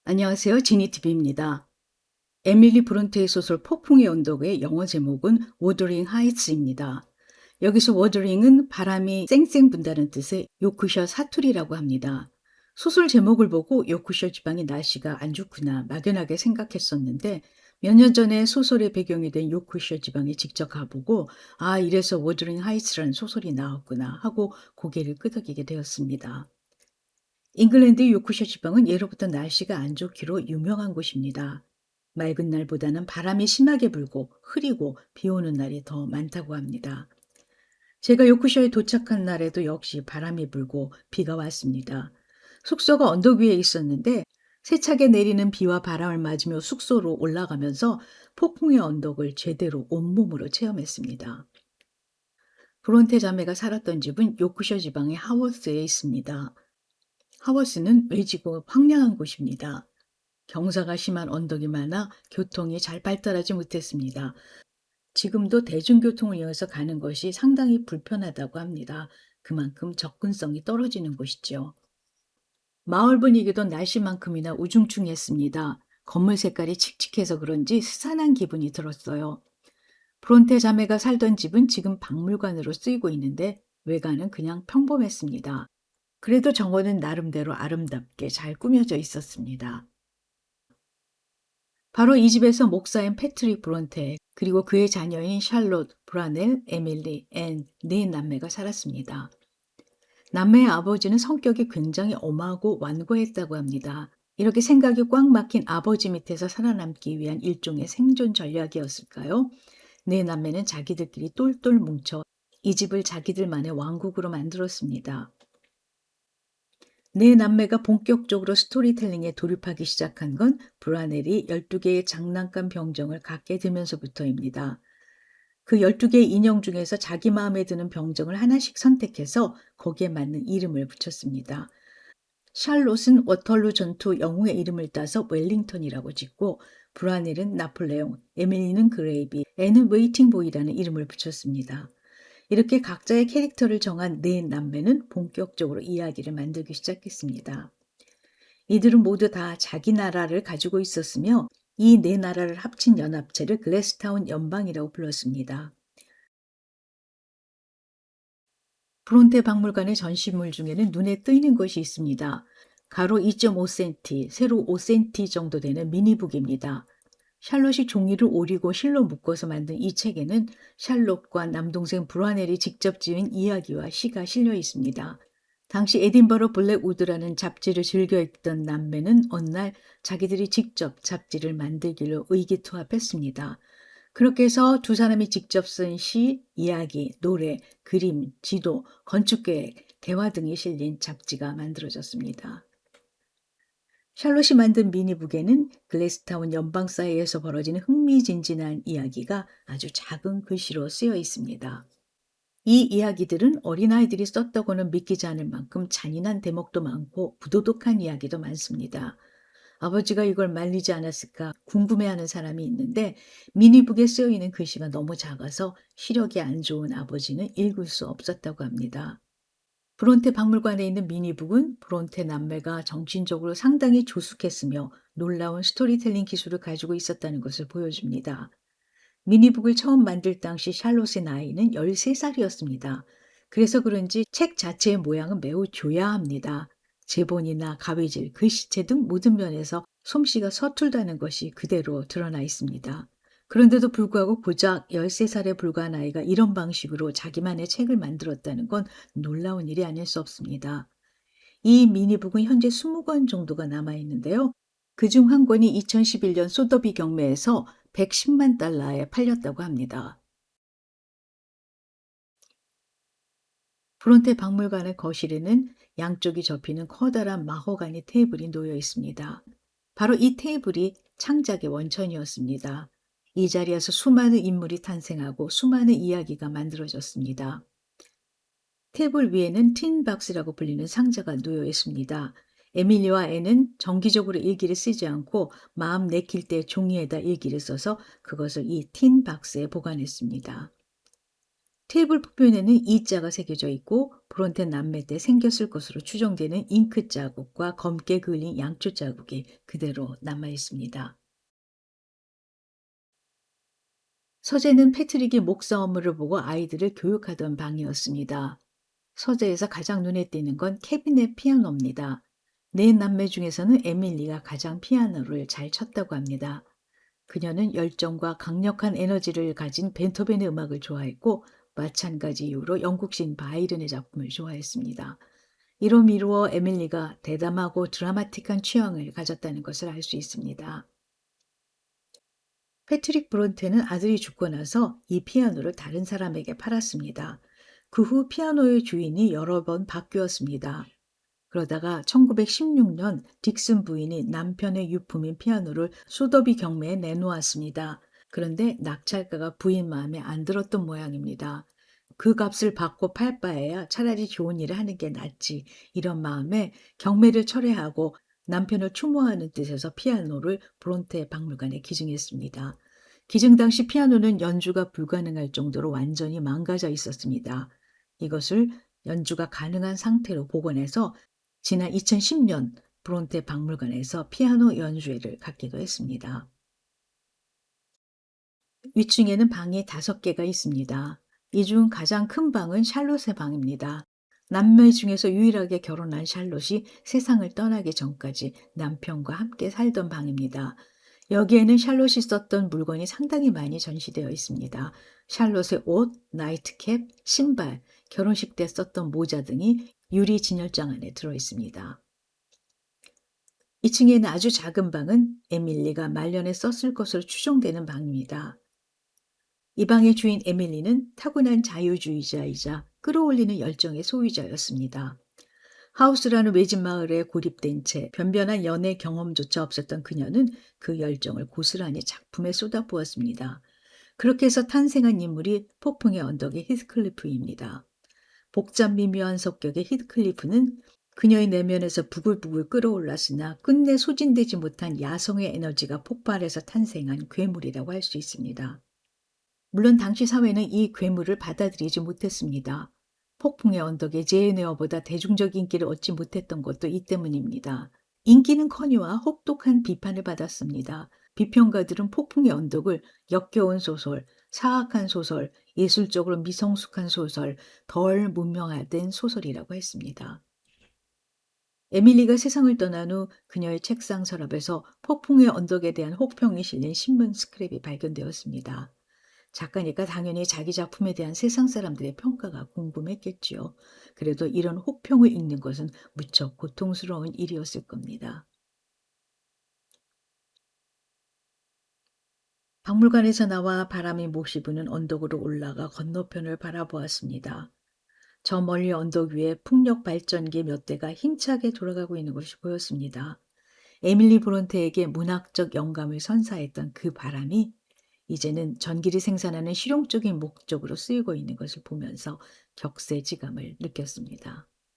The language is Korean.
안녕하세요. 지니TV입니다. 에밀리 브론테의 소설 폭풍의 언덕의 영어 제목은 워더링 하이츠입니다. 여기서 워더링은 바람이 쌩쌩 분다는 뜻의 요크셔 사투리라고 합니다. 소설 제목을 보고 요크셔 지방의 날씨가 안 좋구나 막연하게 생각했었는데 몇 년 전에 소설의 배경이 된 요크셔 지방에 직접 가보고 이래서 워더링 하이츠라는 소설이 나왔구나 하고 고개를 끄덕이게 되었습니다. 잉글랜드 요크셔 지방은 예로부터 날씨가 안 좋기로 유명한 곳입니다. 맑은 날보다는 바람이 심하게 불고 흐리고 비 오는 날이 더 많다고 합니다. 제가 요크셔에 도착한 날에도 역시 바람이 불고 비가 왔습니다. 숙소가 언덕 위에 있었는데 세차게 내리는 비와 바람을 맞으며 숙소로 올라가면서 폭풍의 언덕을 제대로 온몸으로 체험했습니다. 브론테 자매가 살았던 집은 요크셔 지방의 하워스에 있습니다. 하워스는 외지고 황량한 곳입니다. 경사가 심한 언덕이 많아 교통이 잘 발달하지 못했습니다. 지금도 대중교통을 이용해서 가는 것이 상당히 불편하다고 합니다. 그만큼 접근성이 떨어지는 곳이죠. 마을 분위기도 날씨만큼이나 우중충했습니다. 건물 색깔이 칙칙해서 그런지 스산한 기분이 들었어요. 브론테 자매가 살던 집은 지금 박물관으로 쓰이고 있는데 외관은 그냥 평범했습니다. 그래도 정원은 나름대로 아름답게 잘 꾸며져 있었습니다. 바로 이 집에서 목사인 패트릭 브론테 그리고 그의 자녀인 샬롯, 브라넬, 에밀리, 앤 네 남매가 살았습니다. 남매의 아버지는 성격이 굉장히 엄하고 완고했다고 합니다. 이렇게 생각이 꽉 막힌 아버지 밑에서 살아남기 위한 일종의 생존 전략이었을까요? 네 남매는 자기들끼리 똘똘 뭉쳐 이 집을 자기들만의 왕국으로 만들었습니다. 네 남매가 본격적으로 스토리텔링에 돌입하기 시작한 건 브라넬이 12개의 장난감 병정을 갖게 되면서부터입니다. 그 12개의 인형 중에서 자기 마음에 드는 병정을 하나씩 선택해서 거기에 맞는 이름을 붙였습니다. 샬롯은 워털루 전투 영웅의 이름을 따서 웰링턴이라고 짓고 브라넬은 나폴레옹, 에밀리는 그레이비, 앤은 웨이팅보이라는 이름을 붙였습니다. 이렇게 각자의 캐릭터를 정한 네 남매는 본격적으로 이야기를 만들기 시작했습니다. 이들은 모두 다 자기 나라를 가지고 있었으며 이 네 나라를 합친 연합체를 글래스타운 연방이라고 불렀습니다. 브론테 박물관의 전시물 중에는 눈에 띄는 것이 있습니다. 가로 2.5cm, 세로 5cm 정도 되는 미니북입니다. 샬롯이 종이를 오리고 실로 묶어서 만든 이 책에는 샬롯과 남동생 브라넬이 직접 지은 이야기와 시가 실려 있습니다. 당시 에딘버러 블랙우드라는 잡지를 즐겨 읽던 남매는 어느 날 자기들이 직접 잡지를 만들기로 의기투합했습니다. 그렇게 해서 두 사람이 직접 쓴 시, 이야기, 노래, 그림, 지도, 건축계획, 대화 등이 실린 잡지가 만들어졌습니다. 샬롯이 만든 미니북에는 글래스타운 연방 사이에서 벌어지는 흥미진진한 이야기가 아주 작은 글씨로 쓰여 있습니다. 이 이야기들은 어린아이들이 썼다고는 믿기지 않을 만큼 잔인한 대목도 많고 부도덕한 이야기도 많습니다. 아버지가 이걸 말리지 않았을까 궁금해하는 사람이 있는데 미니북에 쓰여 있는 글씨가 너무 작아서 시력이 안 좋은 아버지는 읽을 수 없었다고 합니다. 브론테 박물관에 있는 미니북은 브론테 남매가 정신적으로 상당히 조숙했으며 놀라운 스토리텔링 기술을 가지고 있었다는 것을 보여줍니다. 미니북을 처음 만들 당시 샬롯의 나이는 13살이었습니다. 그래서 그런지 책 자체의 모양은 매우 조야합니다. 제본이나 가위질, 글씨체 등 모든 면에서 솜씨가 서툴다는 것이 그대로 드러나 있습니다. 그런데도 불구하고 고작 13살에 불과한 아이가 이런 방식으로 자기만의 책을 만들었다는 건 놀라운 일이 아닐 수 없습니다. 이 미니북은 현재 20권 정도가 남아 있는데요. 그중 한 권이 2011년 소더비 경매에서 110만 달러에 팔렸다고 합니다. 브론테 박물관의 거실에는 양쪽이 접히는 커다란 마호가니 테이블이 놓여 있습니다. 바로 이 테이블이 창작의 원천이었습니다. 이 자리에서 수많은 인물이 탄생하고 수많은 이야기가 만들어졌습니다. 테이블 위에는 틴박스라고 불리는 상자가 놓여 있습니다. 에밀리와 앤은 정기적으로 일기를 쓰지 않고 마음 내킬 때 종이에다 일기를 써서 그것을 이 틴박스에 보관했습니다. 테이블 표면에는 E자가 새겨져 있고 브론테 남매 때 생겼을 것으로 추정되는 잉크 자국과 검게 그을린 양초 자국이 그대로 남아 있습니다. 서재는 패트릭이 목사 업무를 보고 아이들을 교육하던 방이었습니다. 서재에서 가장 눈에 띄는 건 캐비넷 피아노입니다. 네 남매 중에서는 에밀리가 가장 피아노를 잘 쳤다고 합니다. 그녀는 열정과 강력한 에너지를 가진 베토벤의 음악을 좋아했고 마찬가지 이유로 영국신 바이든의 작품을 좋아했습니다. 이로 미루어 에밀리가 대담하고 드라마틱한 취향을 가졌다는 것을 알 수 있습니다. 패트릭 브론테는 아들이 죽고 나서 이 피아노를 다른 사람에게 팔았습니다. 그 후 피아노의 주인이 여러 번 바뀌었습니다. 그러다가 1916년 딕슨 부인이 남편의 유품인 피아노를 소더비 경매에 내놓았습니다. 그런데 낙찰가가 부인 마음에 안 들었던 모양입니다. 그 값을 받고 팔 바에야 차라리 좋은 일을 하는 게 낫지. 이런 마음에 경매를 철회하고 남편을 추모하는 뜻에서 피아노를 브론테 박물관에 기증했습니다. 기증 당시 피아노는 연주가 불가능할 정도로 완전히 망가져 있었습니다. 이것을 연주가 가능한 상태로 복원해서 지난 2010년 브론테 박물관에서 피아노 연주회를 갖기도 했습니다. 위층에는 방이 5개가 있습니다. 이 중 가장 큰 방은 샬롯의 방입니다. 남매 중에서 유일하게 결혼한 샬롯이 세상을 떠나기 전까지 남편과 함께 살던 방입니다. 여기에는 샬롯이 썼던 물건이 상당히 많이 전시되어 있습니다. 샬롯의 옷, 나이트캡, 신발, 결혼식 때 썼던 모자 등이 유리 진열장 안에 들어 있습니다. 2층에 있는 아주 작은 방은 에밀리가 말년에 썼을 것으로 추정되는 방입니다. 이 방의 주인 에밀리는 타고난 자유주의자이자 끌어올리는 열정의 소유자였습니다. 하우스라는 외진 마을에 고립된 채 변변한 연애 경험조차 없었던 그녀는 그 열정을 고스란히 작품에 쏟아부었습니다. 그렇게 해서 탄생한 인물이 폭풍의 언덕의 히스클리프입니다. 복잡 미묘한 성격의 히드클리프는 그녀의 내면에서 부글부글 끓어올랐으나 끝내 소진되지 못한 야성의 에너지가 폭발해서 탄생한 괴물이라고 할 수 있습니다. 물론 당시 사회는 이 괴물을 받아들이지 못했습니다. 폭풍의 언덕의 제인 에어보다 대중적 인기를 얻지 못했던 것도 이 때문입니다. 인기는커녕 혹독한 비판을 받았습니다. 비평가들은 폭풍의 언덕을 역겨운 소설, 사악한 소설, 예술적으로 미성숙한 소설, 덜 문명화된 소설이라고 했습니다. 에밀리가 세상을 떠난 후 그녀의 책상 서랍에서 폭풍의 언덕에 대한 혹평이 실린 신문 스크랩이 발견되었습니다. 작가니까 당연히 자기 작품에 대한 세상 사람들의 평가가 궁금했겠지요. 그래도 이런 혹평을 읽는 것은 무척 고통스러운 일이었을 겁니다. 박물관에서 나와 바람이 몹시 부는 언덕으로 올라가 건너편을 바라보았습니다. 저 멀리 언덕 위에 풍력 발전기 몇 대가 힘차게 돌아가고 있는 것이 보였습니다. 에밀리 브론테에게 문학적 영감을 선사했던 그 바람이 이제는 전기를 생산하는 실용적인 목적으로 쓰이고 있는 것을 보면서 격세지감을 느꼈습니다.